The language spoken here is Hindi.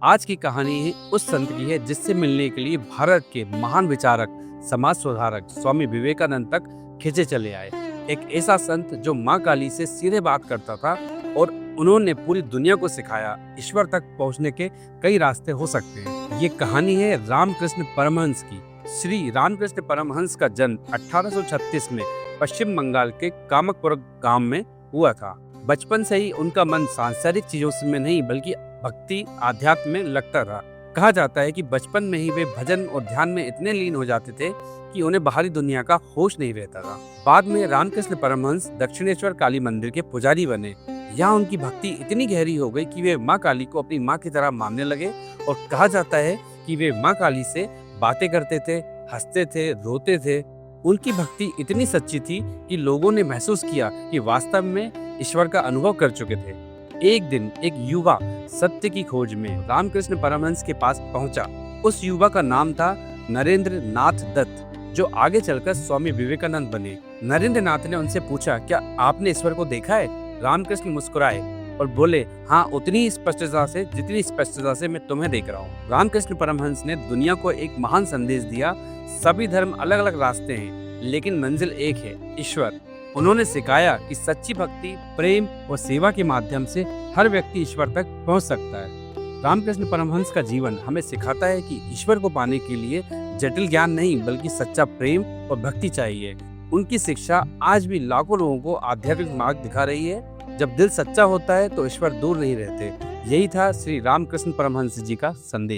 आज की कहानी है उस संत की है जिससे मिलने के लिए भारत के महान विचारक, समाज सुधारक स्वामी विवेकानंद तक खिंचे चले आए। एक ऐसा संत जो माँ काली से सीधे बात करता था और उन्होंने पूरी दुनिया को सिखाया ईश्वर तक पहुँचने के कई रास्ते हो सकते हैं। ये कहानी है रामकृष्ण परमहंस की। श्री रामकृष्ण परमहंस का जन्म 1836 में पश्चिम बंगाल के कामकपुर गांव में हुआ था। बचपन से ही उनका मन सांसारिक चीजों में नहीं बल्कि भक्ति आध्यात्म में लगता था। कहा जाता है कि बचपन में ही वे भजन और ध्यान में इतने लीन हो जाते थे कि उन्हें बाहरी दुनिया का होश नहीं रहता था। बाद में रामकृष्ण परमहंस दक्षिणेश्वर काली मंदिर के पुजारी बने। यहाँ उनकी भक्ति इतनी गहरी हो गई कि वे माँ काली को अपनी माँ की तरह मानने लगे और कहा जाता है कि वे माँ काली से बातें करते थे, हंसते थे, रोते थे। उनकी भक्ति इतनी सच्ची थी कि लोगों ने महसूस किया कि वास्तव में ईश्वर का अनुभव कर चुके थे। एक दिन एक युवा सत्य की खोज में रामकृष्ण परमहंस के पास पहुंचा। उस युवा का नाम था नरेंद्र नाथ दत्त, जो आगे चलकर स्वामी विवेकानंद बने। नरेंद्र नाथ ने उनसे पूछा, क्या आपने ईश्वर को देखा है? रामकृष्ण मुस्कुराए और बोले, हाँ, उतनी ही स्पष्टता से जितनी स्पष्टता से मैं तुम्हें देख रहा हूँ। रामकृष्ण परमहंस ने दुनिया को एक महान संदेश दिया। सभी धर्म अलग अलग रास्ते हैं, लेकिन मंजिल एक है, ईश्वर। उन्होंने सिखाया कि सच्ची भक्ति, प्रेम और सेवा के माध्यम से हर व्यक्ति ईश्वर तक पहुंच सकता है। रामकृष्ण परमहंस का जीवन हमें सिखाता है कि ईश्वर को पाने के लिए जटिल ज्ञान नहीं बल्कि सच्चा प्रेम और भक्ति चाहिए। उनकी शिक्षा आज भी लाखों लोगों को आध्यात्मिक मार्ग दिखा रही है। जब दिल सच्चा होता है तो ईश्वर दूर नहीं रहते। यही था श्री रामकृष्ण परमहंस जी का संदेश।